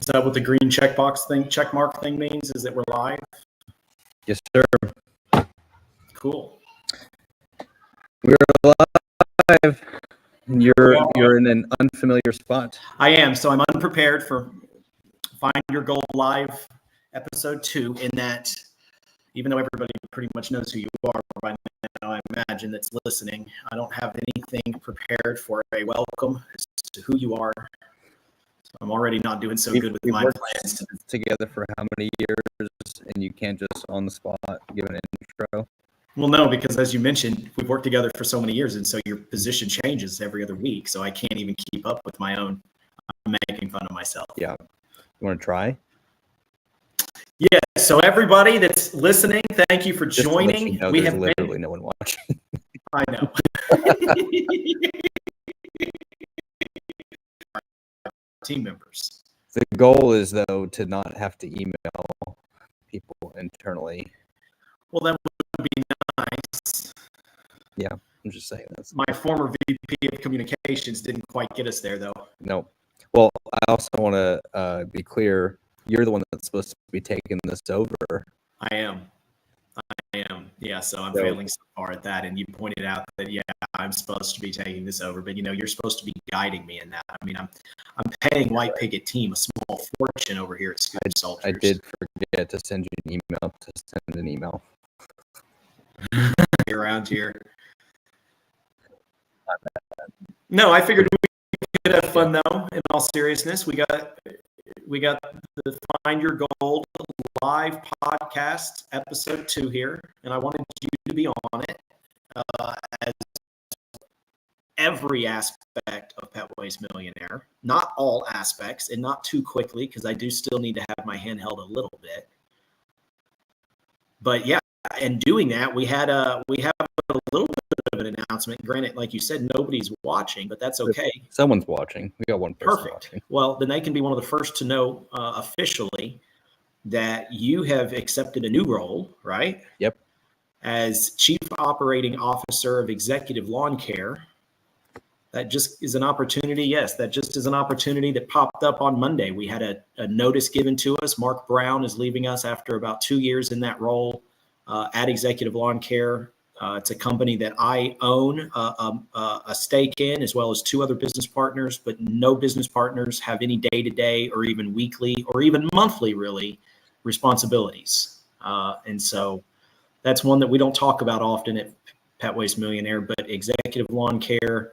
Is that what the green check mark thing means? Is that we're live? Yes, sir. Cool. We're live. You're in an unfamiliar spot. I am. So I'm unprepared for Find Your Gold Live episode 2 in that even though everybody pretty much knows who you are by now, I imagine that's listening, I don't have anything prepared for a welcome as to who you are. So I'm already not doing so good with my plans. Together for how many years, and you can't just on the spot give an intro? Well, no, because as you mentioned, we've worked together for so many years, and so your position changes every other week, so I can't even keep up with my own. I'm making fun of myself. Yeah. You want to try? Yeah, so everybody that's listening, thank you for joining. We have literally no one watching. I know. Team members. The goal is, though, to not have to email people internally. Well, that would be nice. Yeah, I'm just saying that's my former VP of communications didn't quite get us there, though. No. Well, I also want to be clear. You're the one that's supposed to be taking this over. I am. Yeah, so I'm failing so far at that. And you pointed out that, yeah, I'm supposed to be taking this over. But, you're supposed to be guiding me in that. I mean, I'm paying White Picket Team a small fortune over here at Scoop Soldiers. I did forget to send you an email. Around here. No, I figured we could have fun, though, in all seriousness. We got the Find Your Gold live podcast episode 2 here, and I wanted you to be on it as every aspect of Pet Waste Millionaire, not all aspects and not too quickly, because I do still need to have my hand held a little bit. But yeah, and doing that, we have a little bit of an announcement. Granted, like you said, nobody's watching, but that's okay. Someone's watching. We got one person Perfect. watching. Well, then they can be one of the first to know officially that you have accepted a new role, right? Yep. As Chief Operating Officer of Executive Lawn Care. That just is an opportunity. Yes, that just is an opportunity that popped up on Monday. We had a notice given to us. Mark Brown is leaving us after about 2 years in that role at Executive Lawn Care. It's a company that I own a stake in, as well as 2 other business partners, but no business partners have any day-to-day or even weekly or even monthly, really, responsibilities. And so that's one that we don't talk about often at Pet Waste Millionaire, but Executive Lawn Care,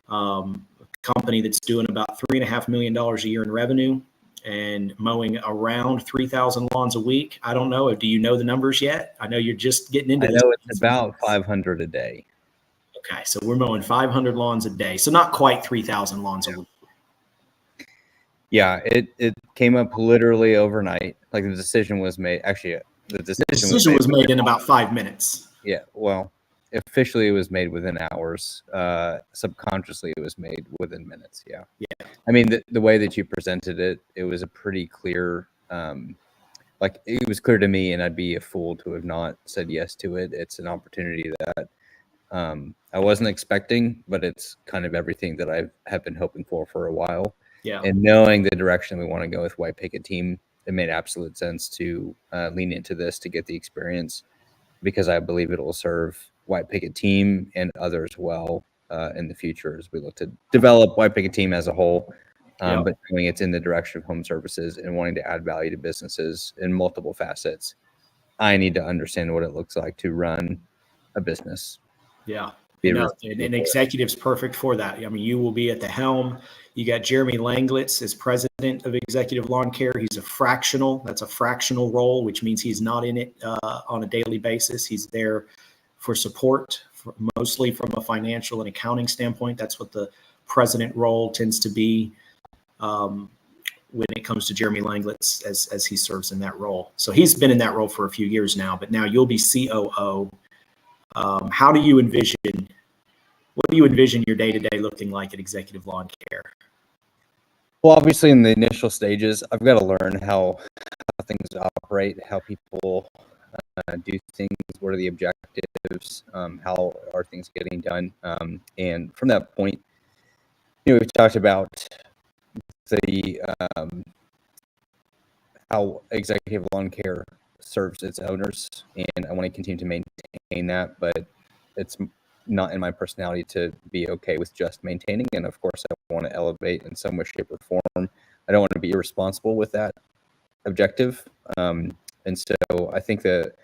a company that's doing about $3.5 million a year in revenue and mowing around 3,000 lawns a week. I don't know. Do you know the numbers yet? I know you're just getting into this. I know it's about 500 a day. Okay, so we're mowing 500 lawns a day. So not quite 3,000 lawns a week. Yeah, it came up literally overnight. Like the decision was made. Actually, the decision was made in about 5 minutes. Yeah, well, officially it was made within hours. Subconsciously it was made within minutes. Yeah. I mean, the way that you presented it, it was a pretty clear. Like it was clear to me, and I'd be a fool to have not said yes to it. It's an opportunity that I wasn't expecting, but it's kind of everything that I have been hoping for a while. Yeah. And knowing the direction we want to go with White Picket Team, it made absolute sense to lean into this to get the experience, because I believe it will serve White Picket Team and others well in the future as we look to develop White Picket Team as a whole. But knowing it's in the direction of home services and wanting to add value to businesses in multiple facets, I need to understand what it looks like to run a business. Yeah. An executive's perfect for that. I mean, you will be at the helm. You got Jeremy Langlitz as president of Executive Lawn Care. He's that's a fractional role, which means he's not in it on a daily basis. He's there for support, mostly from a financial and accounting standpoint. That's what the president role tends to be when it comes to Jeremy Langlitz as he serves in that role. So he's been in that role for a few years now, but now you'll be COO. What do you envision your day-to-day looking like at Executive Lawn Care? Well, obviously in the initial stages, I've got to learn how things operate, how people do things, what are the objectives, how are things getting done. And from that point, we've talked about the how executive lawn care serves its owners, and I want to continue to maintain that, but it's not in my personality to be okay with just maintaining. And of course, I want to elevate in some way, shape, or form. I don't want to be irresponsible with that objective. And so I think that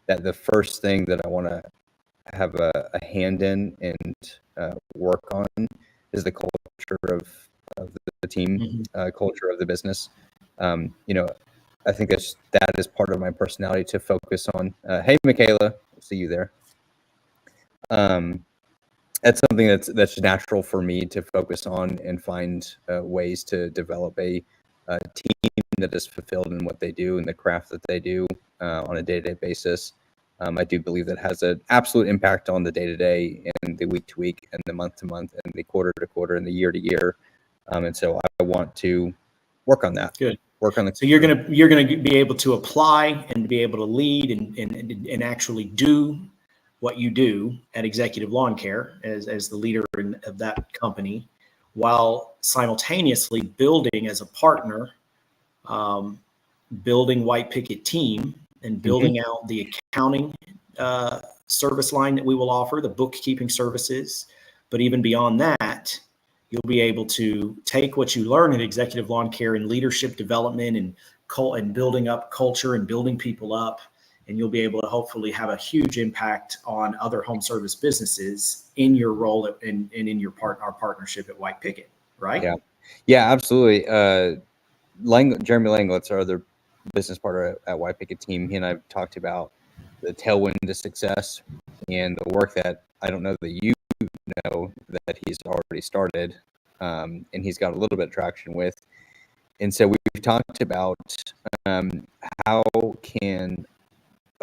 the first thing that I want to have a hand in and work on is the culture of the team, culture of the business. I think that is part of my personality to focus on. Hey, Michaela, see you there. That's something that's natural for me to focus on and find ways to develop a team that is fulfilled in what they do and the craft that they do on a day-to-day basis. I do believe that has an absolute impact on the day-to-day and the week-to-week and the month-to-month and the quarter-to-quarter and the year-to-year. And so I want to work on that. Good. Work on the. So you're gonna be able to apply and be able to lead and actually do what you do at Executive Lawn Care as the leader of that company, while simultaneously building as a partner, building White Picket Team and building out the accounting service line that we will offer, the bookkeeping services. But even beyond that, you'll be able to take what you learn in Executive Lawn Care and leadership development and building up culture and building people up. And you'll be able to hopefully have a huge impact on other home service businesses in your role and in your our partnership at White Picket, right? Yeah, absolutely. Jeremy Langlitz, our other business partner at White Picket Team, he and I have talked about the tailwind to success and the work that I don't know that you know that he's already started, and he's got a little bit of traction with. And so we've talked about how can.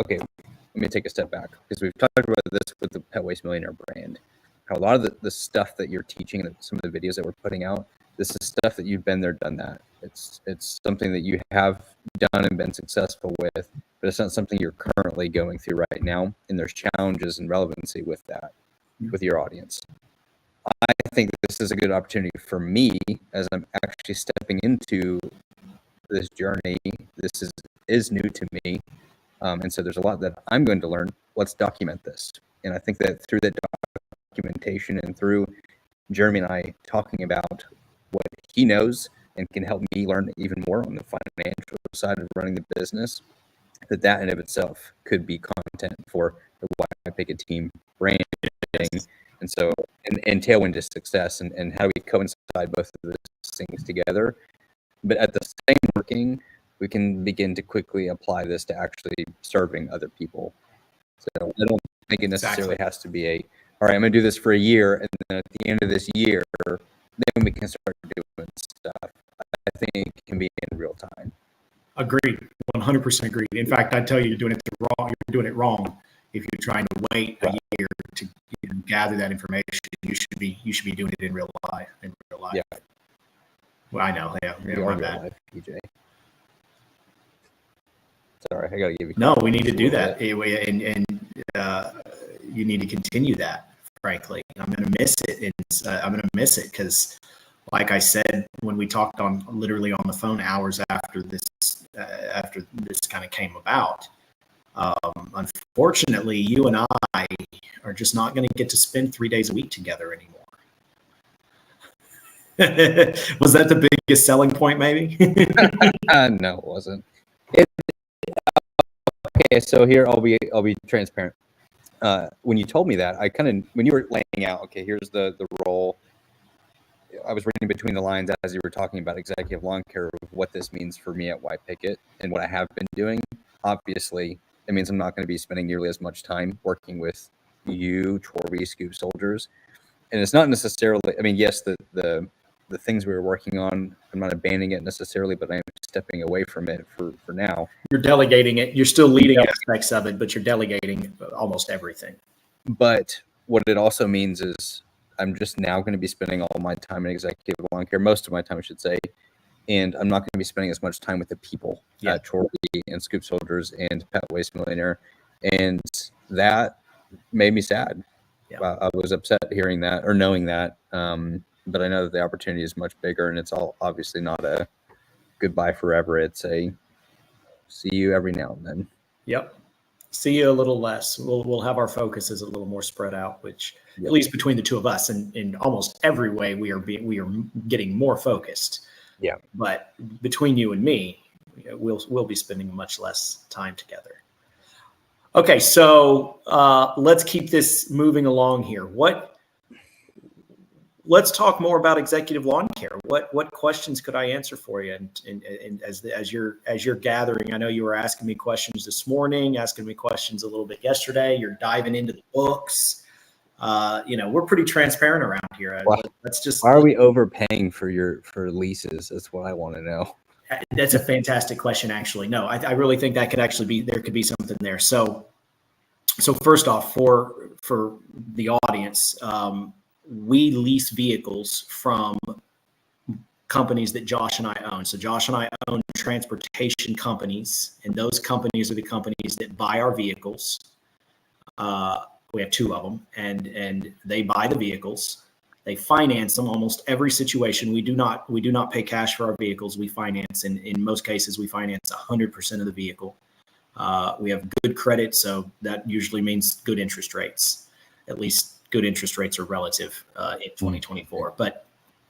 Okay, let me take a step back because we've talked about this with the Pet Waste Millionaire brand. How a lot of the stuff that you're teaching and some of the videos that we're putting out, this is stuff that you've been there, done that. It's something that you have done and been successful with, but it's not something you're currently going through right now. And there's challenges and relevancy with that, with your audience. I think this is a good opportunity for me as I'm actually stepping into this journey. This is new to me. And so there's a lot that I'm going to learn. Let's document this. And I think that through that documentation and through Jeremy and I talking about what he knows and can help me learn even more on the financial side of running the business, that in of itself could be content for the White Picket Team branding. And so, and tailwind to success, and how do we coincide both of those things together? But at the same working, we can begin to quickly apply this to actually serving other people. So I don't think it necessarily has to be all right, I'm going to do this for a year, and then at the end of this year, then we can start doing stuff. I think it can be in real time. Agreed, 100% agreed. In fact, I tell you, you're doing it wrong if you're trying to wait a year to gather that information. You should be doing it in real life. Yeah. Well, I know. Yeah, my bad. Life, PJ. Sorry, I got to give you. No, we need to do that, and you need to continue that. Frankly, I'm going to miss it, and I'm going to miss it because, like I said, when we talked literally on the phone hours after this kind of came about, unfortunately, you and I are just not going to get to spend 3 days a week together anymore. Was that the biggest selling point, maybe? No, it wasn't. Okay, so here I'll be transparent. When you told me that, when you were laying out, okay, here's the role. I was reading between the lines as you were talking about executive lawn care, of what this means for me at White Picket and what I have been doing. Obviously, it means I'm not going to be spending nearly as much time working with you, Chorbie, Scoop Soldiers. And it's not necessarily, I mean, yes, the things we were working on, I'm not abandoning it necessarily, but I'm stepping away from it for now. You're delegating it. You're still leading aspects of it, but you're delegating almost everything. But what it also means is I'm just now going to be spending all my time in executive lawn care, most of my time, I should say, and I'm not going to be spending as much time with the people at Chorbie and Scoop Soldiers and Pet Waste Millionaire, and that made me sad. Yeah. I was upset hearing that or knowing that, but I know that the opportunity is much bigger, and it's all obviously not a goodbye forever. It's a see you every now and then. Yep. See you a little less. We'll have our focuses a little more spread out, which at least between the two of us, and in almost every way, we are getting more focused. Yeah. But between you and me, we'll be spending much less time together. Okay, so let's keep this moving along here. Let's talk more about executive lawn care. What questions could I answer for you? And as you're gathering, I know you were asking me questions this morning, asking me questions a little bit yesterday. You're diving into the books. We're pretty transparent around here. Why are we overpaying for leases? That's what I want to know. That's a fantastic question, actually. No, I really think that there could be something there. So first off, for the audience, we lease vehicles from companies that Josh and I own. So Josh and I own transportation companies, and those companies are the companies that buy our vehicles. We have two of them, and they buy the vehicles. They finance them. Almost every situation, we do not pay cash for our vehicles. We finance, and in most cases, we finance 100% of the vehicle. We have good credit, so that usually means good interest rates. At least good interest rates are relative in 2024, but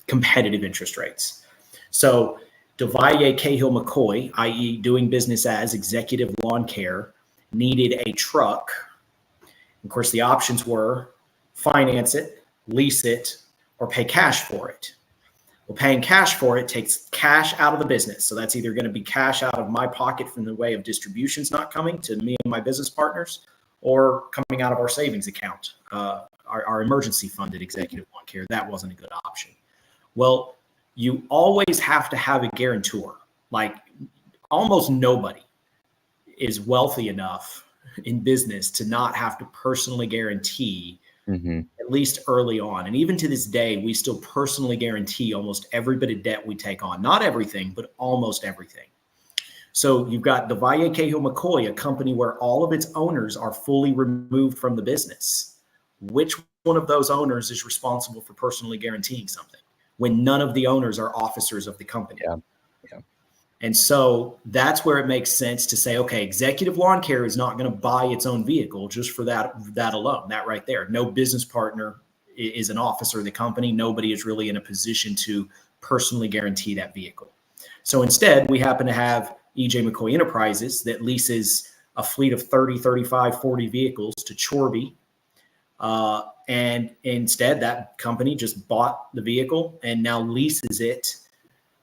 competitive interest rates. So DeValle, Cahill, McCoy, i.e. doing business as Executive Lawn Care, needed a truck. Of course, the options were finance it, lease it, or pay cash for it. Well, paying cash for it takes cash out of the business. So that's either going to be cash out of my pocket from the way of distributions not coming to me and my business partners, or coming out of our savings account, our emergency fund at Executive Lawn Care. That wasn't a good option. Well, you always have to have a guarantor. Like, almost nobody is wealthy enough in business to not have to personally guarantee, at least early on. And even to this day, we still personally guarantee almost every bit of debt we take on. Not everything, but almost everything. So you've got DeValle, Cahill, McCoy, a company where all of its owners are fully removed from the business. Which one of those owners is responsible for personally guaranteeing something when none of the owners are officers of the company? Yeah. And so that's where it makes sense to say, okay, Executive Lawn Care is not going to buy its own vehicle just for that alone, that right there. No business partner is an officer of the company. Nobody is really in a position to personally guarantee that vehicle. So instead, we happen to have E.J. McCoy Enterprises that leases a fleet of 30, 35, 40 vehicles to Chorbie. And instead, that company just bought the vehicle and now leases it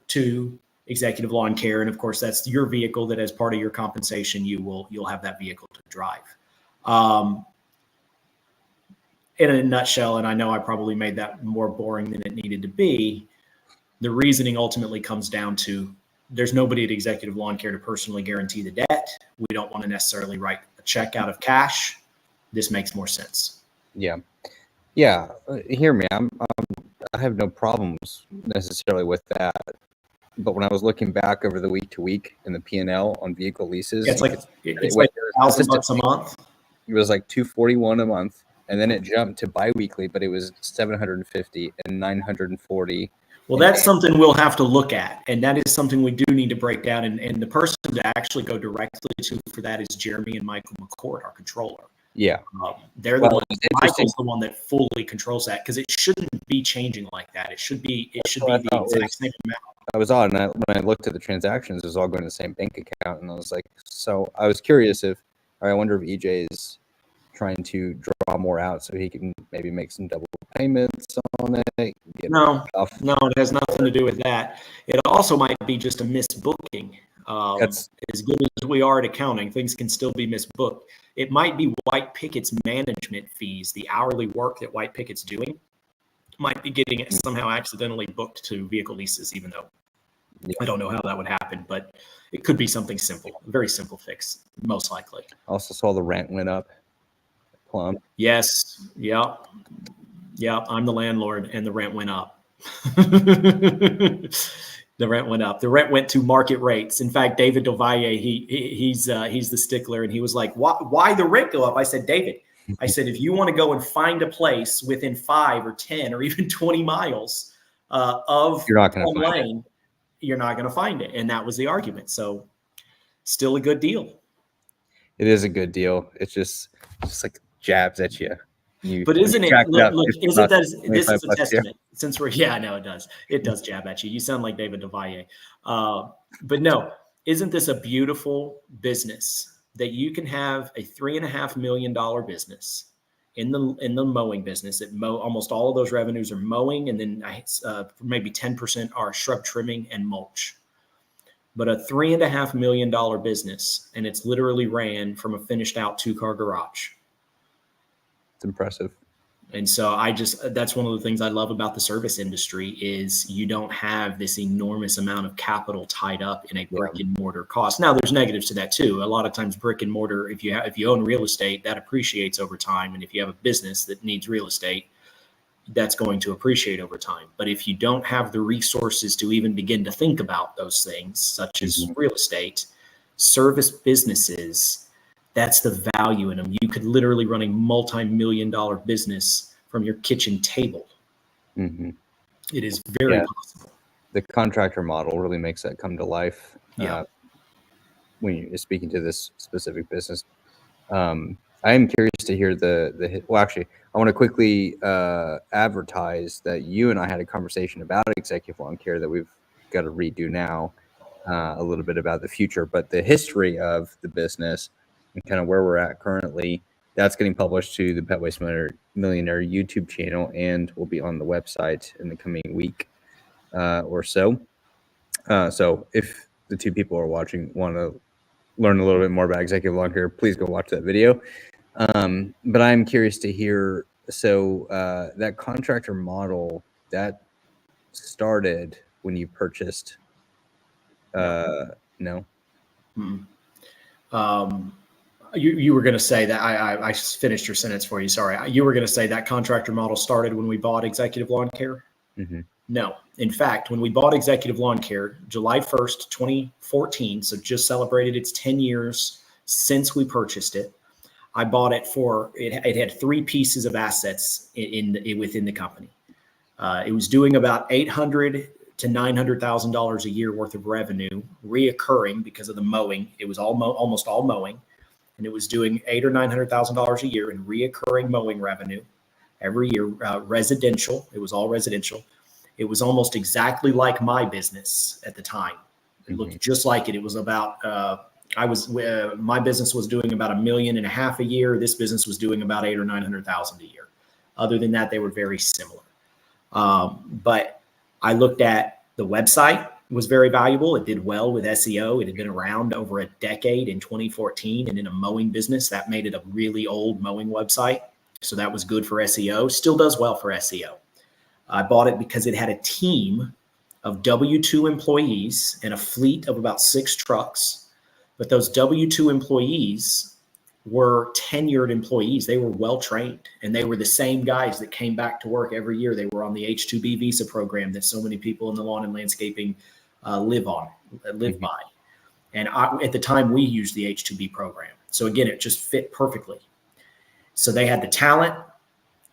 to Executive Lawn Care. And of course, that's your vehicle that as part of your compensation, you'll have that vehicle to drive. In a nutshell, and I know I probably made that more boring than it needed to be, the reasoning ultimately comes down to there's nobody at Executive Lawn Care to personally guarantee the debt. We don't want to necessarily write a check out of cash. This makes more sense. Yeah. Hear me. I have no problems necessarily with that. But when I was looking back over the week to week in the P&L on vehicle leases, it's like $1,000 a month. It was like $241 a month, and then it jumped to biweekly, but it was $750 and $940. Well, that's something we'll have to look at, and that is something we do need to break down. And the person to actually go directly to for that is Jeremy and Michael McCord, our controller. Yeah, they're the one. Michael's the one that fully controls that because it shouldn't be changing like that. It should be the exact same amount. I was odd, and when I looked at the transactions, it was all going to the same bank account, and I was like, so I was curious I wonder if EJ is trying to draw more out so he can maybe make some double payments on it. No, it has nothing to do with that. It also might be just a misbooking. As good as we are at accounting, things can still be misbooked. It might be White Picket's management fees, the hourly work that White Picket's doing, might be getting it somehow accidentally booked to vehicle leases, even though I don't know how that would happen, but it could be something simple, a very simple fix, most likely. I also saw the rent went up. Plum. Yes. Yeah. I'm the landlord, and the rent went up. The rent went up. The rent went to market rates. In fact, David DeValle, he's the stickler, and he was like, "Why the rent go up?" I said, "David, if you want to go and find a place within 5 or 10 or even 20 miles of you're not going to find lane, you're not going to find it." And that was the argument. So still a good deal. It is a good deal. It's just like jabs at you. But isn't it? Look, isn't that? This is a testament. Yeah. Since we're, yeah, no, it does. It does jab at you. You sound like David DeValle. But no, isn't this a beautiful business that you can have a $3.5 million business in the mowing business? That almost all of those revenues are mowing, and then maybe 10% are shrub trimming and mulch. But a $3.5 million business, and it's literally ran from a finished out 2-car garage. It's impressive. And so that's one of the things I love about the service industry is you don't have this enormous amount of capital tied up in a brick and mortar cost. Now there's negatives to that too. A lot of times brick and mortar, if you own real estate, that appreciates over time. And if you have a business that needs real estate, that's going to appreciate over time. But if you don't have the resources to even begin to think about those things, such as real estate, service businesses, that's the value in them. You could literally run a multi-million-dollar business from your kitchen table. Mm-hmm. It is very possible. The contractor model really makes that come to life. Yeah. When you're speaking to this specific business, I am curious to hear well, actually, I want to quickly advertise that you and I had a conversation about executive lawn care that we've got to redo now, a little bit about the future, but the history of the business and kind of where we're at currently, that's getting published to the Pet Waste Millionaire YouTube channel and will be on the website in the coming week or so. So if the two people are watching want to learn a little bit more about executive lawn care, please go watch that video. But I'm curious to hear, so that contractor model, that started when you purchased, no? You were going to say that I finished your sentence for you. Sorry. You were going to say that contractor model started when we bought Executive Lawn Care? Mm-hmm. No. In fact, when we bought Executive Lawn Care, July 1st, 2014, so just celebrated its 10 years since we purchased it, I bought it for, it had 3 pieces of assets within the company. It was doing about $800,000 to $900,000 a year worth of revenue, reoccurring because of the mowing. It was almost all mowing. And it was doing $800,000 or $900,000 a year in reoccurring mowing revenue every year. Residential, it was all residential. It was almost exactly like my business at the time. It looked just like it. It was about my business was doing about $1.5 million a year. This business was doing about $800,000 or $900,000 a year. Other than that, they were very similar. But I looked at the website. Was very valuable. It did well with SEO. It had been around over a decade in 2014, and in a mowing business, that made it a really old mowing website. So that was good for SEO. Still does well for SEO. I bought it because it had a team of W-2 employees and a fleet of about 6 trucks. But those W-2 employees were tenured employees. They were well-trained, and they were the same guys that came back to work every year. They were on the H-2B visa program that so many people in the lawn and landscaping live by. And at the time, we used the H-2B program. So again, it just fit perfectly. So they had the talent,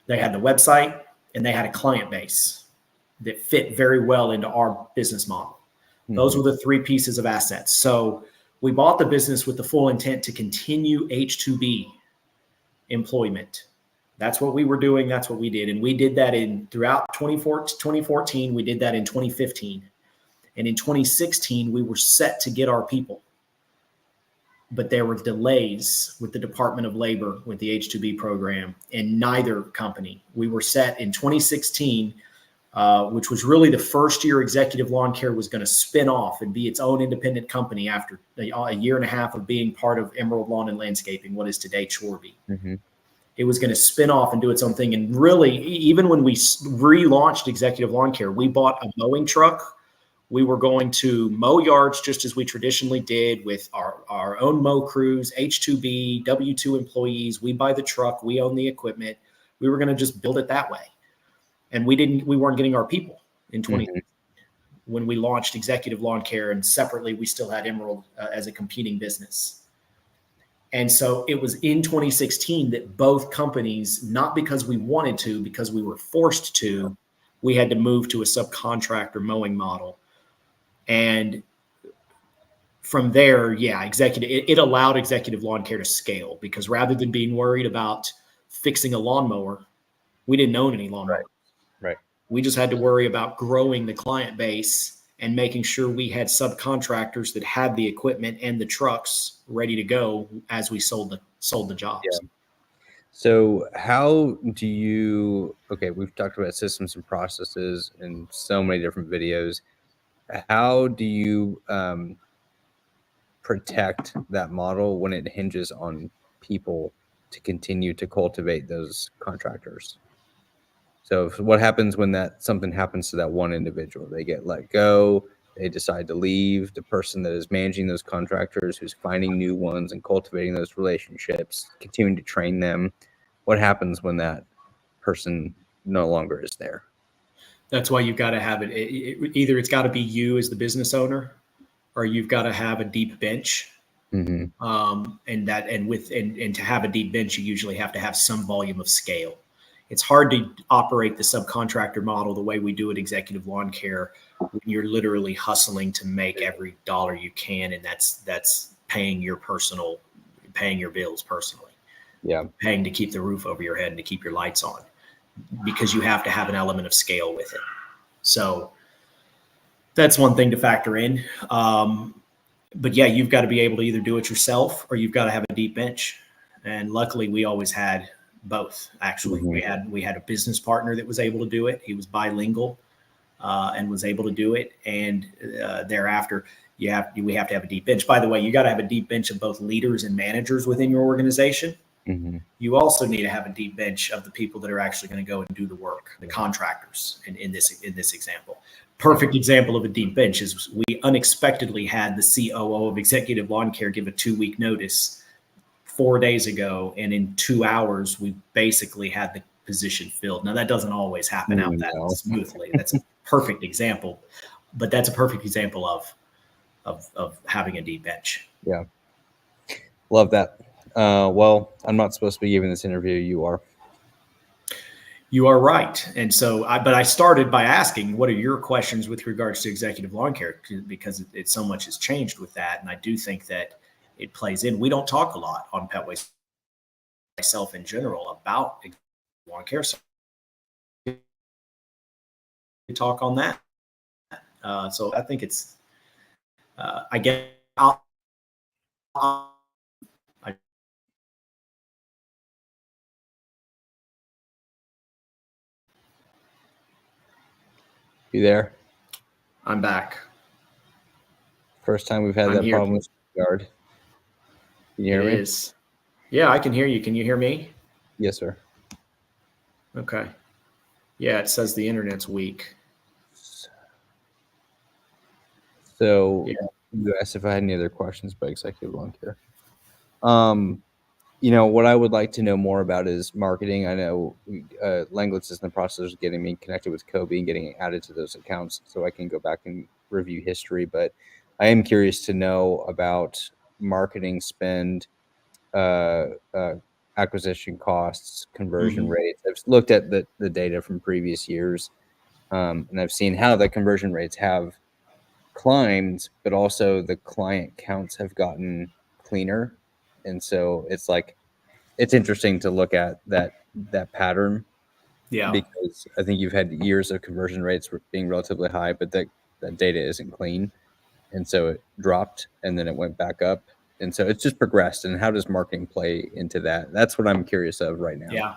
they had the website, and they had a client base that fit very well into our business model. Those were the 3 pieces of assets. So we bought the business with the full intent to continue H-2B employment. That's what we were doing. That's what we did. And we did that throughout 2014. We did that in 2015. And in 2016, we were set to get our people. But there were delays with the Department of Labor with the H-2B program in neither company. We were set in 2016, which was really the first year Executive Lawn Care was going to spin off and be its own independent company after a year and a half of being part of Emerald Lawn and Landscaping, what is today Chorbie. It was going to spin off and do its own thing. And really, even when we relaunched Executive Lawn Care, we bought a mowing truck. We were going to mow yards just as we traditionally did with our own mow crews, H-2B, W-2 employees. We buy the truck. We own the equipment. We were going to just build it that way. And we weren't getting our people in 20 when we launched Executive Lawn Care, and separately we still had Emerald as a competing business. And so it was in 2016 that both companies, not because we wanted to, because we were forced to, we had to move to a subcontractor mowing model. And from there, yeah, it allowed executive lawn care to scale, because rather than being worried about fixing a lawnmower, we didn't own any lawnmowers. Right. We just had to worry about growing the client base and making sure we had subcontractors that had the equipment and the trucks ready to go as we sold the jobs. Yeah. So how do you, okay, we've talked about systems and processes in so many different videos. How do you protect that model when it hinges on people to continue to cultivate those contractors? So what happens when something happens to that one individual? They get let go, they decide to leave. The person that is managing those contractors, who's finding new ones and cultivating those relationships, continuing to train them. What happens when that person no longer is there? That's why you've got to have either it's got to be you as the business owner, or you've got to have a deep bench. Mm-hmm. And to have a deep bench, you usually have to have some volume of scale. It's hard to operate the subcontractor model the way we do at Executive Lawn Care when you're literally hustling to make every dollar you can, and that's paying your bills personally. Yeah. Paying to keep the roof over your head and to keep your lights on, because you have to have an element of scale with it. So that's one thing to factor in. But yeah, you've got to be able to either do it yourself, or you've got to have a deep bench. And luckily we always had both. Actually, Mm-hmm. we had a business partner that was able to do it. He was bilingual and was able to do it. And thereafter, we have to have a deep bench. By the way, you got to have a deep bench of both leaders and managers within your organization. Mm-hmm. You also need to have a deep bench of the people that are actually going to go and do the work, the contractors. In this example, perfect example of a deep bench is we unexpectedly had the COO of Executive Lawn Care give a 2-week notice 4 days ago, and in 2 hours we basically had the position filled. Now that doesn't always happen out that smoothly. That's a perfect example, but that's a perfect example of having a deep bench. Yeah, love that. Well, I'm not supposed to be giving this interview. You are. You are right. And so, but I started by asking, what are your questions with regards to executive lawn care? Because it so much has changed with that. And I do think that it plays in. We don't talk a lot on Pet Waste, myself in general, about lawn care. So we talk on that. So I think it's, I get, You there? I'm back. First time we've had that problem with yard. Can you hear me? It is. Yeah, I can hear you. Can you hear me? Yes, sir. Okay. Yeah, it says the internet's weak. So yeah. You asked if I had any other questions about executive lawn care. What I would like to know more about is marketing. I know Langlitz is in the process of getting me connected with Kobe and getting added to those accounts so I can go back and review history. But I am curious to know about marketing spend, acquisition costs, conversion rates. I've looked at the data from previous years, and I've seen how the conversion rates have climbed, but also the client counts have gotten cleaner. And so it's interesting to look at that pattern. Yeah. Because I think you've had years of conversion rates being relatively high, but that data isn't clean. And so it dropped and then it went back up. And so it's just progressed. And how does marketing play into that? That's what I'm curious of right now. Yeah.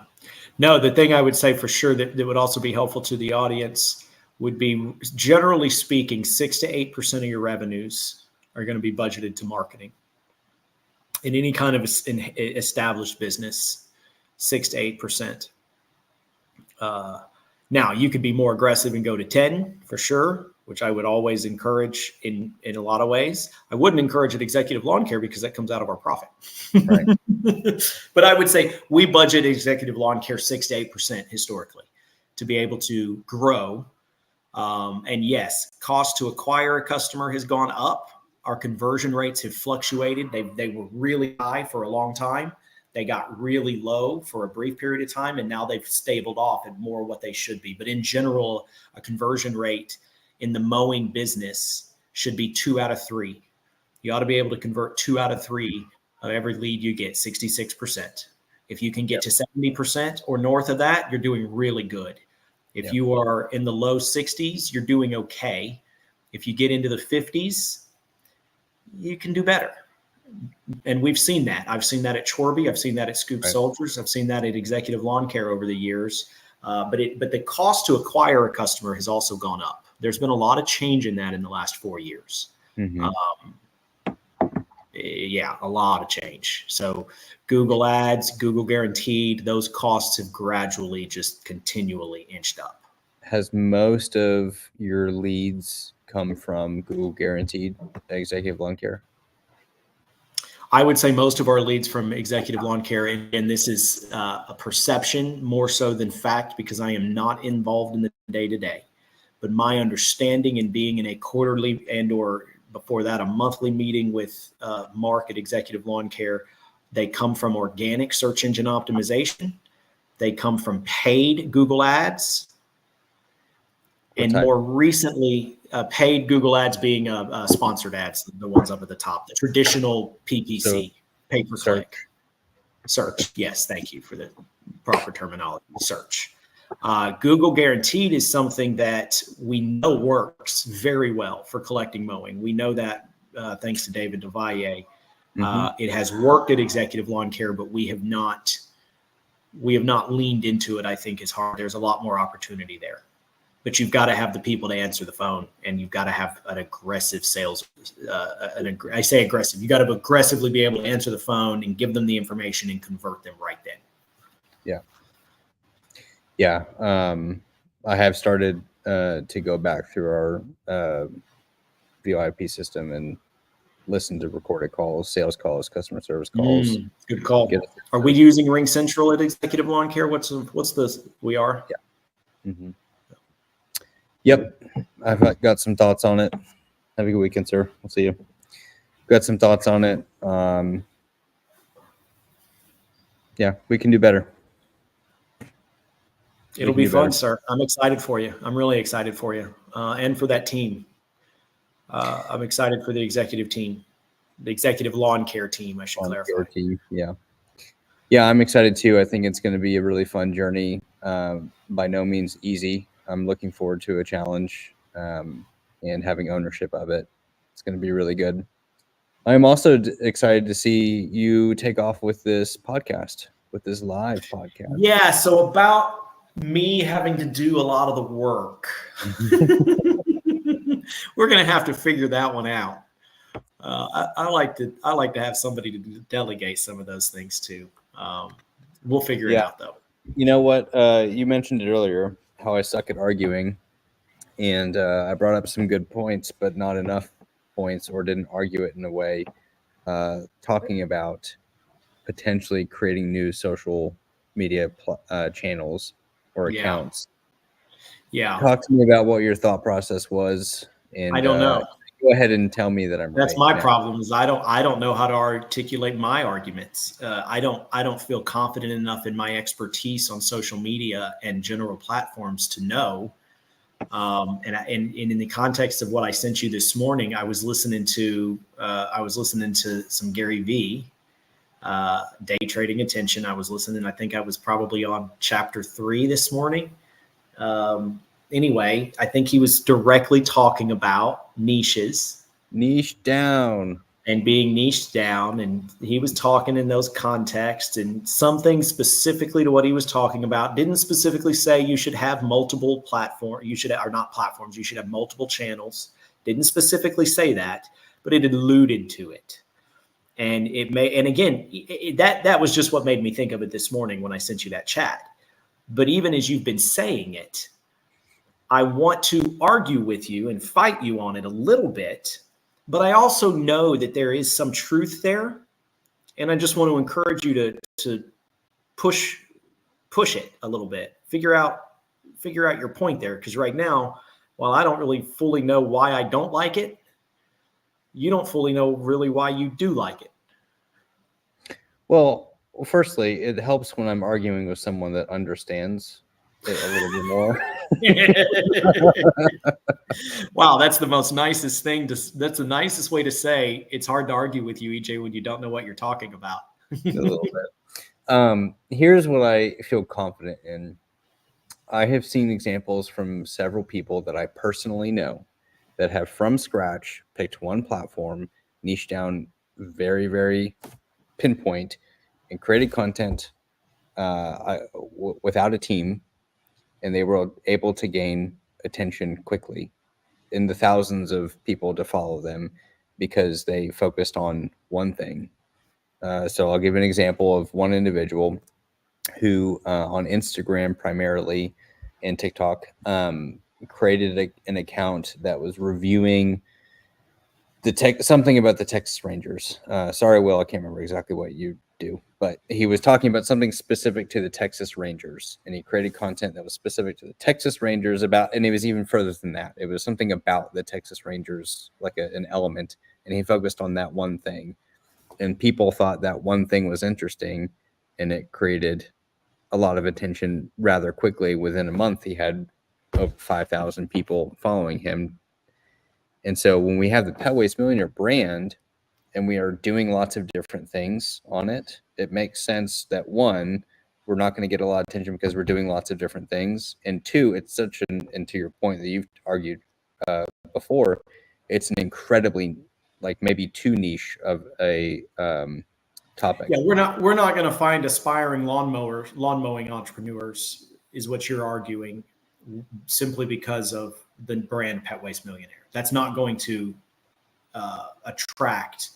No, the thing I would say for sure that would also be helpful to the audience would be, generally speaking, 6 to 8% of your revenues are going to be budgeted to marketing. In any kind of established business, 6 to 8%. Now, you could be more aggressive and go to 10 for sure, which I would always encourage in a lot of ways. I wouldn't encourage an executive lawn care because that comes out of our profit. Right. But I would say we budget executive lawn care 6 to 8% historically to be able to grow. And yes, cost to acquire a customer has gone up. Our conversion rates have fluctuated. They were really high for a long time. They got really low for a brief period of time, and now they've stabled off at more what they should be. But in general, a conversion rate in the mowing business should be 2 out of 3. You ought to be able to convert 2 out of 3 of every lead you get, 66%. If you can get to 70% or north of that, you're doing really good. If you are in the low 60s, you're doing okay. If you get into the 50s, you can do better. And we've seen that. I've seen that at Chorbie. I've seen that at Scoop Soldiers. I've seen that at Executive Lawn Care over the years. But the cost to acquire a customer has also gone up. There's been a lot of change in that in the last 4 years. Mm-hmm. Yeah, a lot of change. So Google Ads, Google Guaranteed, those costs have gradually just continually inched up. Has most of your leads come from Google Guaranteed Executive Lawn Care? I would say most of our leads from Executive Lawn Care, and this is a perception more so than fact because I am not involved in the day-to-day. But my understanding and being in a quarterly and or before that, a monthly meeting with Mark at Executive Lawn Care, they come from organic search engine optimization. They come from paid Google Ads. And more recently, paid Google Ads being sponsored ads, the ones up at the top, the traditional PPC, pay-per-click. Search. Yes, thank you for the proper terminology, search. Google Guaranteed is something that we know works very well for collecting mowing. We know that thanks to David DeValle. It has worked at Executive Lawn Care, but we have not leaned into it, I think, as hard. There's a lot more opportunity there. But you've got to have the people to answer the phone, and you've got to have an aggressive sales. I say aggressive. You got to aggressively be able to answer the phone and give them the information and convert them right then. Yeah. I have started to go back through our VoIP system and listen to recorded calls, sales calls, customer service calls. Good call. Are we using Ring Central at Executive Lawn Care? What's this? We are? Yeah. Mm-hmm. Yep. I've got some thoughts on it. Have a good weekend, sir. We'll see you. Got some thoughts on it. Yeah, we can do better. It'll be fun, sir. I'm excited for you. I'm really excited for you and for that team. I'm excited for the executive team, the Executive Lawn Care team, I should clarify. Yeah. Yeah, I'm excited too. I think it's going to be a really fun journey. By no means easy. I'm looking forward to a challenge and having ownership of it. It's going to be really good. I'm also excited to see you take off with this podcast, with this live podcast. Yeah, so about me having to do a lot of the work. We're going to have to figure that one out. I like to have somebody to delegate some of those things to. We'll figure it out, though. You know what? You mentioned it earlier, how I suck at arguing. And I brought up some good points, but not enough points, or didn't argue it in a way, talking about potentially creating new social media channels or accounts. Yeah. Talk to me about what your thought process was. And I don't know. Go ahead and tell me that I'm right. That's my problem is I don't know how to articulate my arguments. I don't feel confident enough in my expertise on social media and general platforms to know. And in the context of what I sent you this morning, I was listening to some Gary V, day trading attention. I was listening. I think I was probably on chapter 3 this morning. Anyway, I think he was directly talking about niche down and being niched down. And he was talking in those contexts, and something specifically to what he was talking about. Didn't specifically say you should have multiple platforms. You should have multiple channels. Didn't specifically say that, but it alluded to it. And that was just what made me think of it this morning when I sent you that chat. But even as you've been saying it, I want to argue with you and fight you on it a little bit, but I also know that there is some truth there. And I just want to encourage you to push it a little bit, figure out your point there. Because right now, while I don't really fully know why I don't like it, you don't fully know really why you do like it. Well, firstly, it helps when I'm arguing with someone that understands it a little bit more. Wow, that's the nicest thing that's the nicest way to say it's hard to argue with you, EJ, when you don't know what you're talking about. A little bit. Here's what I feel confident in. I have seen examples from several people that I personally know that have from scratch picked one platform, niche down very, very pinpoint, and created content without a team, and they were able to gain attention quickly in the thousands of people to follow them because they focused on one thing. So I'll give an example of one individual who on Instagram primarily and TikTok created an account that was reviewing something about the Texas Rangers. Sorry, Will, I can't remember exactly what you do, but he was talking about something specific to the Texas Rangers, and he created content that was specific to the Texas Rangers and it was even further than that. It was something about the Texas Rangers, like an element, and he focused on that one thing, and people thought that one thing was interesting, and it created a lot of attention rather quickly. Within a month, he had over 5,000 people following him. And so when we have the Pet Waste Millionaire brand and we are doing lots of different things on it, it makes sense that one, we're not going to get a lot of attention because we're doing lots of different things. And two, it's and to your point that you've argued before, it's an incredibly, like maybe too niche of a topic. Yeah, we're not going to find aspiring lawn mowing entrepreneurs, is what you're arguing, simply because of the brand Pet Waste Millionaire. That's not going to attract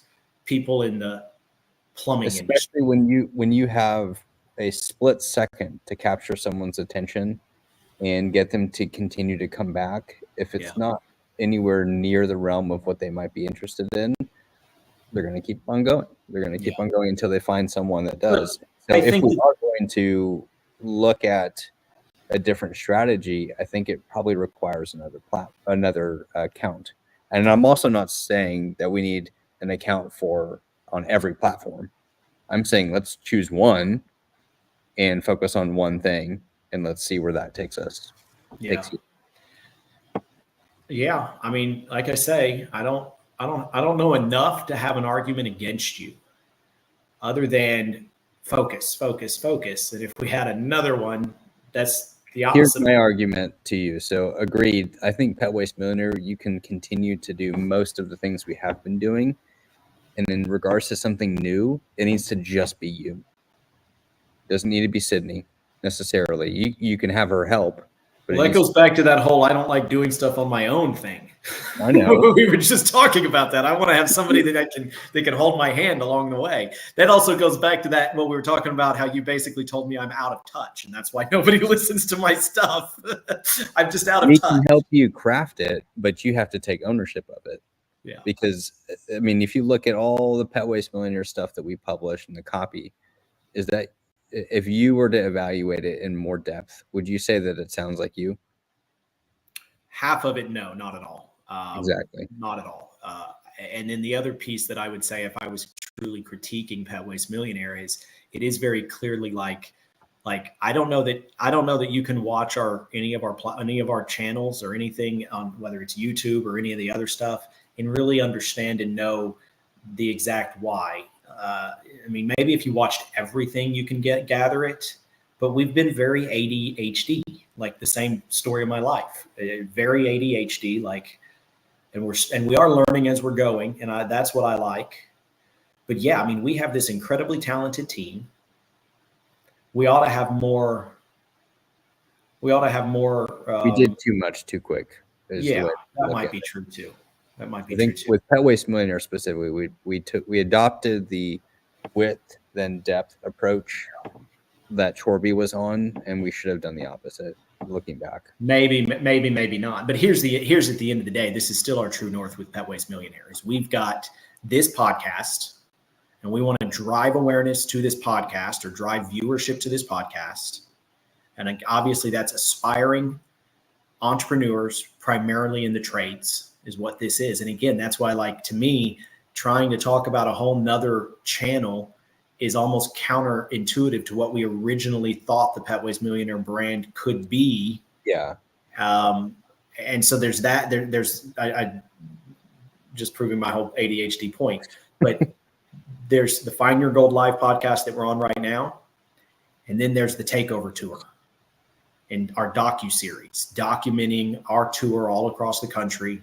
people in the plumbing industry. Especially when you have a split second to capture someone's attention and get them to continue to come back. If it's not anywhere near the realm of what they might be interested in, they're going to keep on going. They're going to keep on going until they find someone that does. So if we are going to look at a different strategy, I think it probably requires another account. And I'm also not saying that we need an account on every platform. I'm saying let's choose one and focus on one thing, and let's see where that takes us. Yeah, I mean, like I say, I don't know enough to have an argument against you, other than focus. And if we had another one, that's the opposite. Here's my argument to you. So agreed. I think Pet Waste Millionaire, you can continue to do most of the things we have been doing. And in regards to something new, it needs to just be you. It doesn't need to be Sydney necessarily. You can have her help. But that goes back to that whole I don't like doing stuff on my own thing. I know. We were just talking about that. I want to have somebody that can hold my hand along the way. That also goes back to that what we were talking about, how you basically told me I'm out of touch, and that's why nobody listens to my stuff. I'm just out of touch. We can help you craft it, but you have to take ownership of it. Yeah. Because I mean, if you look at all the Pet Waste Millionaire stuff that we publish and the copy, is that if you were to evaluate it in more depth, would you say that it sounds like you? Half of it, no, not at all. Exactly. Not at all. And then the other piece that I would say, if I was truly critiquing Pet Waste Millionaire, is it is very clearly like I don't know that you can watch any of our channels or anything on whether it's YouTube or any of the other stuff and really understand and know the exact why. I mean, maybe if you watched everything, you can gather it. But we've been very ADHD, like the same story of my life. Very ADHD, and we are learning as we're going, and that's what I like. But yeah, I mean, we have this incredibly talented team. We ought to have more. We did too much too quick. Yeah, that might be true too. That might be true too. With Pet Waste Millionaire specifically, we adopted the width then depth approach that Chorbie was on, and we should have done the opposite. Looking back, maybe not. But here's at the end of the day, this is still our true north with Pet Waste Millionaires. We've got this podcast, and we want to drive awareness to this podcast or drive viewership to this podcast. And obviously, that's aspiring entrepreneurs, primarily in the trades, is what this is. And again, that's why, to me, trying to talk about a whole nother channel is almost counterintuitive to what we originally thought the Pet Waste Millionaire brand could be. Yeah. And so there's that. I just proving my whole ADHD point, but there's the Find Your Gold Live podcast that we're on right now, and then there's the Takeover Tour and our docu-series documenting our tour all across the country,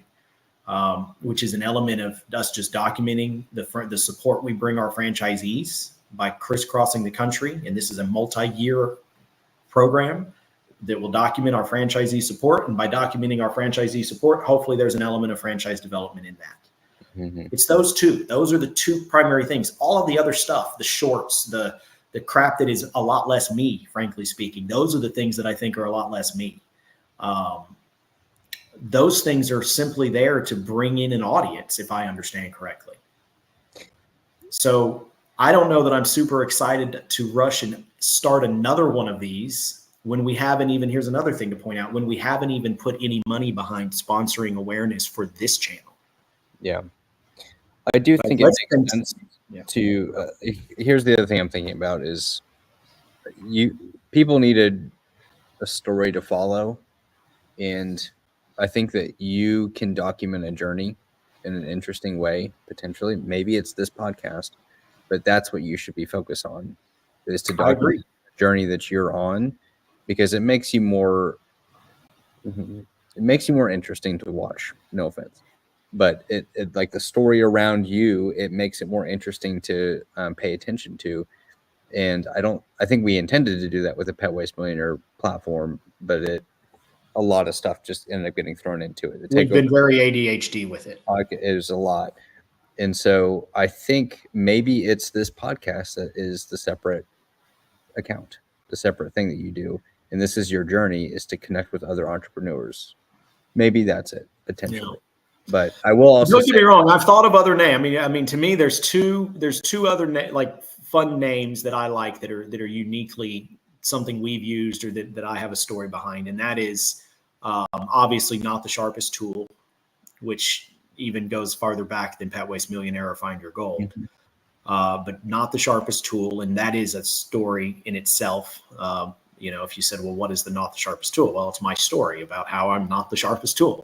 which is an element of us just documenting the support we bring our franchisees by crisscrossing the country. And this is a multi-year program that will document our franchisee support. And by documenting our franchisee support, hopefully there's an element of franchise development in that. Mm-hmm. It's those two. Those are the two primary things. All of the other stuff, the shorts, the crap that is a lot less me, frankly speaking, those are the things that I think are a lot less me. Those things are simply there to bring in an audience, if I understand correctly. So I don't know that I'm super excited to rush and start another one of these when we haven't even, here's another thing to point out, when we haven't even put any money behind sponsoring awareness for this channel. Yeah. I do think it makes sense to, here's the other thing I'm thinking about is people needed a story to follow. And I think that you can document a journey in an interesting way, potentially. Maybe it's this podcast, but that's what you should be focused on, is to document the journey that you're on, because it makes you more interesting to watch. No offense. But it like the story around you, it makes it more interesting to pay attention to. And I think we intended to do that with the Pet Waste Millionaire platform, but a lot of stuff just ended up getting thrown into it. We've been very ADHD with it. It was a lot. And so I think maybe it's this podcast that is the separate account, the separate thing that you do. And this is your journey, is to connect with other entrepreneurs. Maybe that's it, potentially. Yeah. But I will also don't get me wrong. I've thought of other names. I mean, to me, there's two other like fun names that I like that are uniquely something we've used or that I have a story behind. And that is obviously Not the Sharpest Tool, which even goes farther back than Pet Waste Millionaire or Find Your Gold. Mm-hmm. But Not the Sharpest Tool. And that is a story in itself. If you said, well, what is the Not the Sharpest Tool? Well, it's my story about how I'm not the sharpest tool.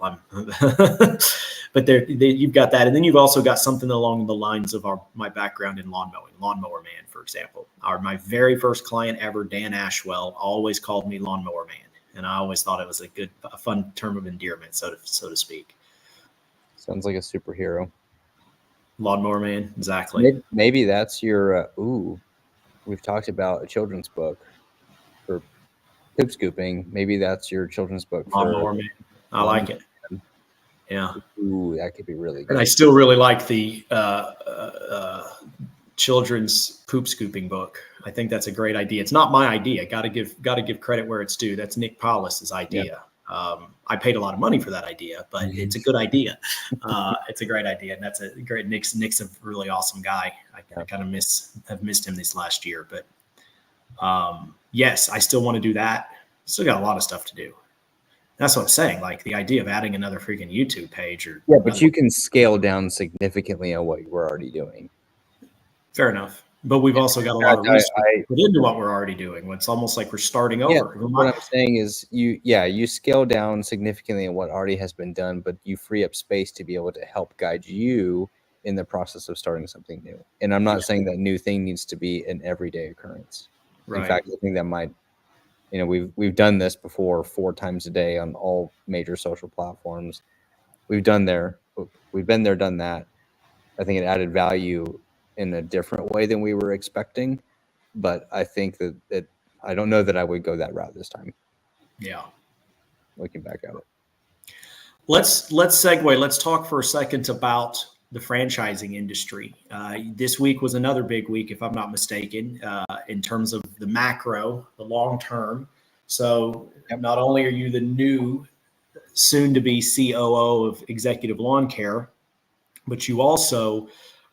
But you've got that. And then you've also got something along the lines of my background in lawnmowing, Lawnmower Man, for example. My very first client ever, Dan Ashwell, always called me Lawnmower Man. And I always thought it was a fun term of endearment, so to speak. Sounds like a superhero. Lawnmower Man, exactly. Maybe that's your, we've talked about a children's book for poop scooping. Maybe that's your children's book. Lawnmower Man. I like it. Yeah. Ooh, that could be really good. And I still really like the children's poop scooping book. I think that's a great idea. It's not my idea. Got to give credit where it's due. That's Nick Paulus's idea. Yep. I paid a lot of money for that idea, but it's a good idea. It's a great idea, and that's a great. Nick's a really awesome guy. I kind of have missed him this last year, but yes, I still want to do that. Still got a lot of stuff to do. That's what I'm saying. Like the idea of adding another freaking YouTube page, but you can scale down significantly on what we're already doing. Fair enough. But we've also got a lot of research put into what we're already doing. It's almost like we're starting over. What I'm saying is you scale down significantly on what already has been done, but you free up space to be able to help guide you in the process of starting something new. And I'm not saying that new thing needs to be an everyday occurrence. Right. In fact, I think that might, we've done this before 4 times a day on all major social platforms. We've been there, done that. I think it added value in a different way than we were expecting, but I think that I don't know that I would go that route this time. Yeah. Looking back at it. Let's segue. Let's talk for a second about the franchising industry. This week was another big week, if I'm not mistaken, in terms of the macro, the long term. So not only are you the new soon-to-be COO of Executive Lawn Care, but you also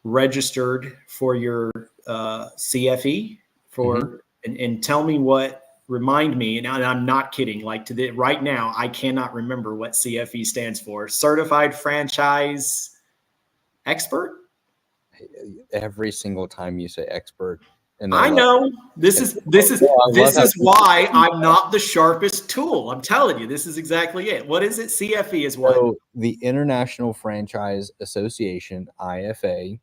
registered for your CFE and tell me remind me, and I'm not kidding, like right now, I cannot remember what CFE stands for. Certified Franchise Expert? Every single time you say expert, And I know this is why I'm not the sharpest tool. I'm telling you, this is exactly it. What is it? CFE is what? So the International Franchise Association, IFA,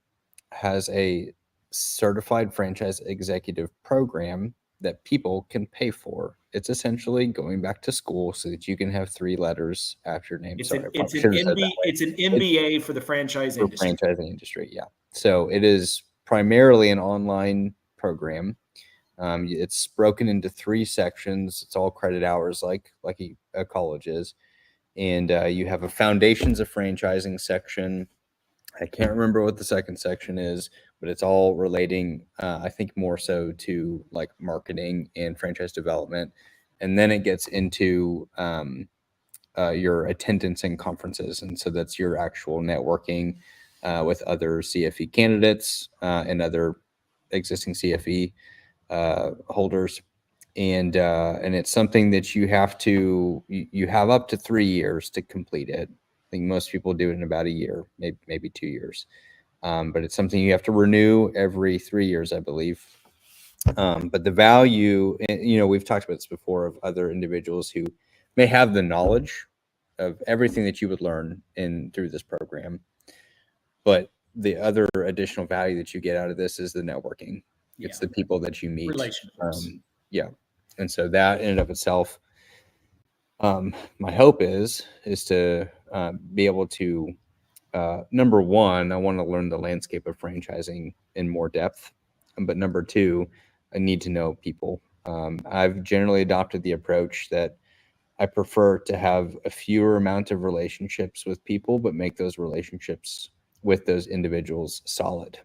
has a certified franchise executive program that people can pay for. It's essentially going back to school so that you can have 3 letters after your name. It's Sorry, it's an MBA for the franchise for industry. franchising industry. Yeah. So it is primarily an online program. It's broken into 3 sections. It's all credit hours, like a college is. And you have a foundations of franchising section. I can't remember what the second section is, but it's all relating, I think, more so to like marketing and franchise development. And then it gets into your attendance in conferences. And so that's your actual networking with other CFE candidates and other existing CFE holders. And it's something that you have up to 3 years to complete it. I think most people do it in about a year, maybe 2 years. But it's something you have to renew every 3 years, I believe. But the value, we've talked about this before, of other individuals who may have the knowledge of everything that you would learn through this program. But the other additional value that you get out of this is the networking. It's the people that you meet. Relationships. Yeah. And so that in and of itself, my hope is to be able to, number one, I want to learn the landscape of franchising in more depth. But number two, I need to know people. I've generally adopted the approach that I prefer to have a fewer amount of relationships with people, but make those relationships with those individuals solid.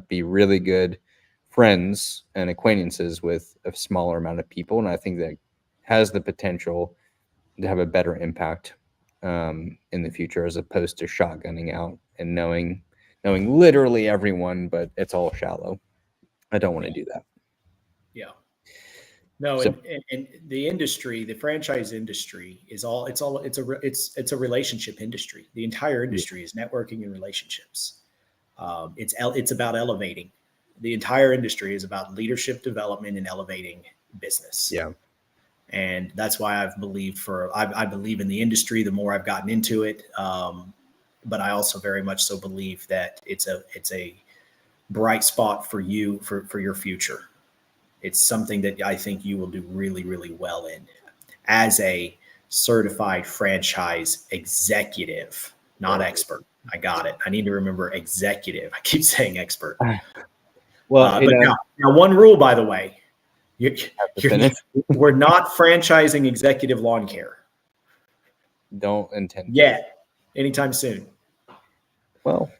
Be really good friends and acquaintances with a smaller amount of people. And I think that has the potential to have a better impact in the future, as opposed to shotgunning out and knowing literally everyone, but it's all shallow. I don't want to do that. Yeah. No, So, and the industry, the franchise industry it's a relationship industry. The entire industry is networking and relationships. It's about elevating. The entire industry is about leadership development and elevating business. yeah. And that's why I believe in the industry the more I've gotten into it. But I also very much so believe that it's a bright spot for you for your future. It's something that I think you will do really, really well in as a certified franchise executive, not expert. I got it. I need to remember executive. I keep saying expert. Well, but now one rule, by the way, we're not franchising executive lawn care. Don't intend yet, anytime soon. Well,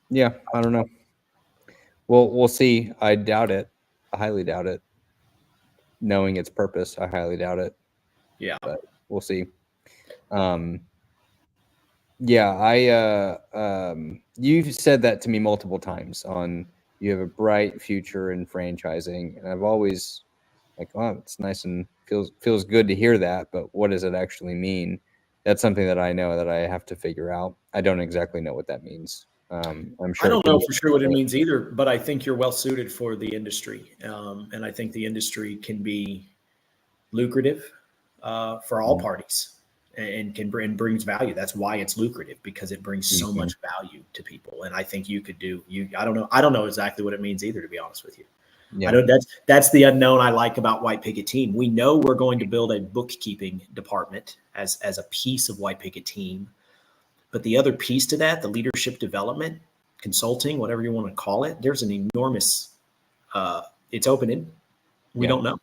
yeah, I don't know. Well, we'll see. I doubt it. I highly doubt it. Knowing its purpose, I highly doubt it. Yeah, but we'll see. Yeah, you've said that to me multiple times you have a bright future in franchising, and I've always like, oh, it's nice and feels good to hear that, but what does it actually mean? That's something that I know that I have to figure out. I don't exactly know what that means. I'm sure I don't know for sure what it means either, but I think you're well suited for the industry, and I think the industry can be lucrative for all parties, and brings value. That's why it's lucrative, because it brings so much value to people. And I think you could do I don't know exactly what it means either, to be honest with you. Yeah. That's the unknown I like about White Picket Team. We know we're going to build a bookkeeping department as a piece of White Picket Team. But the other piece to that, the leadership development, consulting, whatever you want to call it, there's an enormous, it's open-ended. We don't know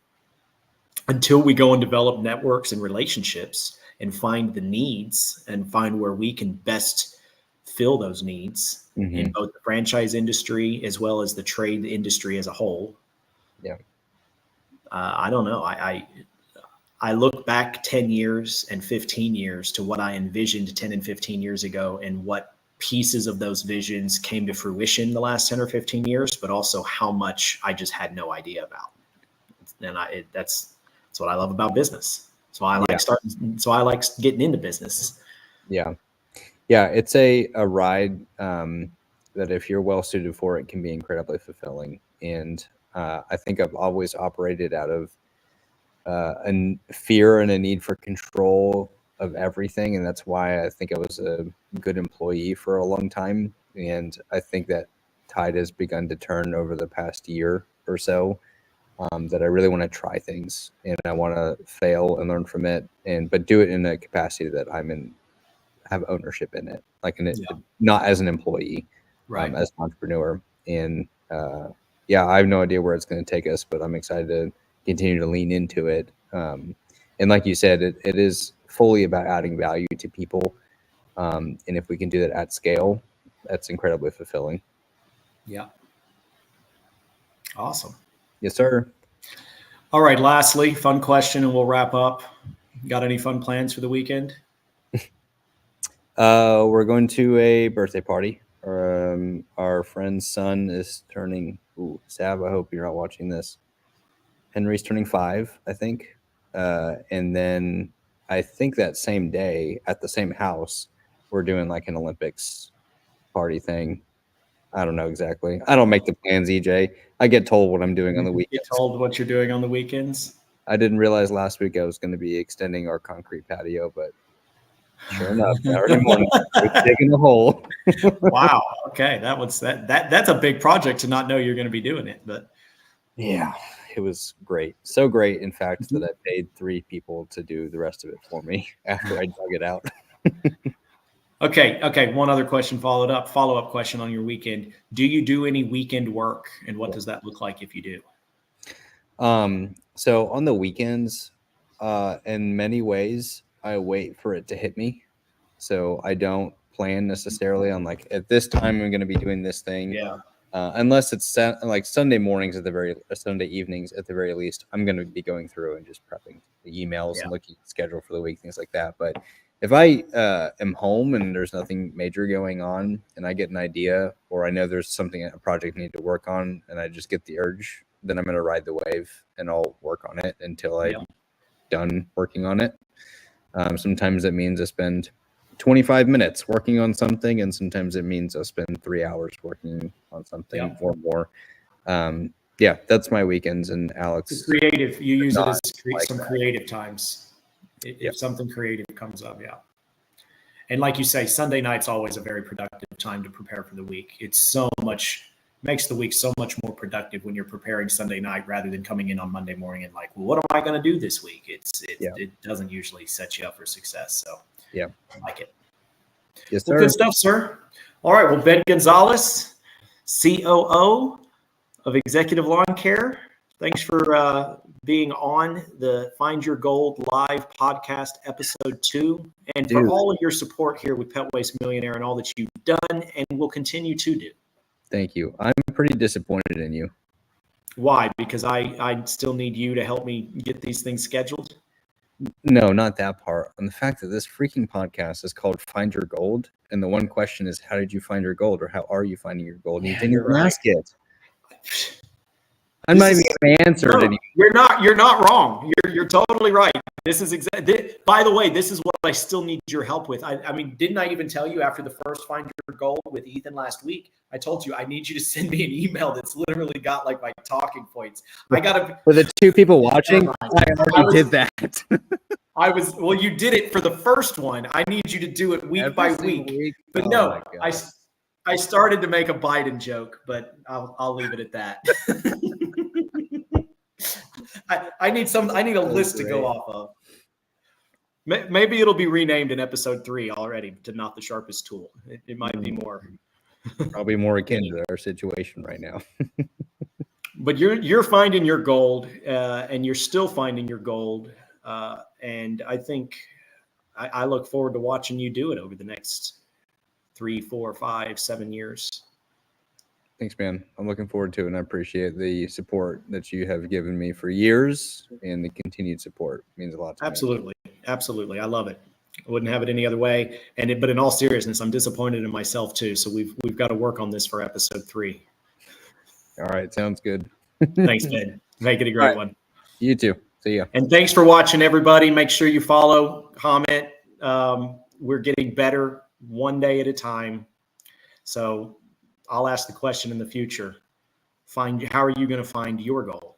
until we go and develop networks and relationships and find the needs and find where we can best fill those needs in both the franchise industry as well as the trade industry as a whole. Yeah. I don't know. I look back 10 years and 15 years to what I envisioned 10 and 15 years ago, and what pieces of those visions came to fruition the last 10 or 15 years, but also how much I just had no idea about. And that's what I love about business. So I like getting into business. Yeah. Yeah. It's a ride. that if you're well suited for it, can be incredibly fulfilling. And I think I've always operated out of a fear and a need for control of everything. And that's why I think I was a good employee for a long time. And I think that tide has begun to turn over the past year or so, that I really want to try things and I want to fail and learn from it, but do it in a capacity that have ownership in it, like not as an employee, Right. as an entrepreneur. And I have no idea where it's going to take us, but I'm excited to continue to lean into it. And like you said, it is fully about adding value to people. And if we can do that at scale, that's incredibly fulfilling. Yeah. Awesome. Yes, sir. All right. Lastly, fun question, and we'll wrap up. Got any fun plans for the weekend? We're going to a birthday party. Our friend's son is turning. Sav, I hope you're not watching this. Henry's turning 5, I think. And then I think that same day at the same house, we're doing like an Olympics party thing. I don't know exactly. I don't make the plans, EJ. I get told what I'm doing on the weekends. Get told what you're doing on the weekends? I didn't realize last week I was going to be extending our concrete patio, but sure enough, Saturday morning, we're digging a hole. Wow. Okay. That's a big project to not know you're going to be doing it, but yeah, it was great. So great, in fact, that I paid 3 people to do the rest of it for me after I dug it out. Okay. One other question follow-up question on your weekend. Do you do any weekend work, and what does that look like if you do? So on the weekends, in many ways, I wait for it to hit me. So I don't plan necessarily on like at this time I'm going to be doing this thing. Yeah. Unless it's like Sunday mornings Sunday evenings at the very least, I'm going to be going through and just prepping the emails and looking at the schedule for the week, things like that. But if I am home and there's nothing major going on and I get an idea or I know there's a project I need to work on and I just get the urge, then I'm going to ride the wave and I'll work on it until I'm done working on it. Sometimes it means I spend 25 minutes working on something, and sometimes it means I spend 3 hours working on something or more. That's my weekends. And Alex, it's creative. You use it as like some that. creative times. If something creative comes up, and like you say, Sunday night's always a very productive time to prepare for the week. Makes the week so much more productive when you're preparing Sunday night rather than coming in on Monday morning and like, well, what am I going to do this week? It doesn't usually set you up for success. So I like it. Yes, sir. Well, good stuff, sir. All right. Well, Ben Gonzalez, COO of Executive Lawn Care. Thanks for being on the Find Your Gold live podcast episode 2, and for all of your support here with Pet Waste Millionaire and all that you've done and will continue to do. Thank you. I'm pretty disappointed in you. Why? Because I still need you to help me get these things scheduled? No, not that part. On the fact that this freaking podcast is called Find Your Gold, and the one question is, how did you find your gold, or how are you finding your gold? And you didn't even ask it. I'm not even going to answer it. You're not wrong. You're totally right. This is by the way, this is what I still need your help with. I mean, didn't I even tell you after the first Find Your Gold with Ethan last week? I told you I need you to send me an email that's literally got like my talking points. I gotta for the 2 people watching. I already did that. Well, you did it for the first one. I need you to do it week by week. But no, I started to make a Biden joke, but I'll leave it at that. I need a list to go off of. Maybe it'll be renamed in episode 3 already to Not the Sharpest Tool. It might be more. Probably more akin to our situation right now. But you're finding your gold, and you're still finding your gold. And I think I look forward to watching you do it over the next 3, 4, 5, 7 years. Thanks, man. I'm looking forward to it, and I appreciate the support that you have given me for years, and the continued support means a lot to me. Absolutely. I love it. I wouldn't have it any other way. But in all seriousness, I'm disappointed in myself too. So we've got to work on this for episode 3. All right. Sounds good. Thanks, Ben. Make it a great one. You too. See ya. And thanks for watching, everybody. Make sure you follow, comment. We're getting better one day at a time. So I'll ask the question in the future. How are you going to find your goals?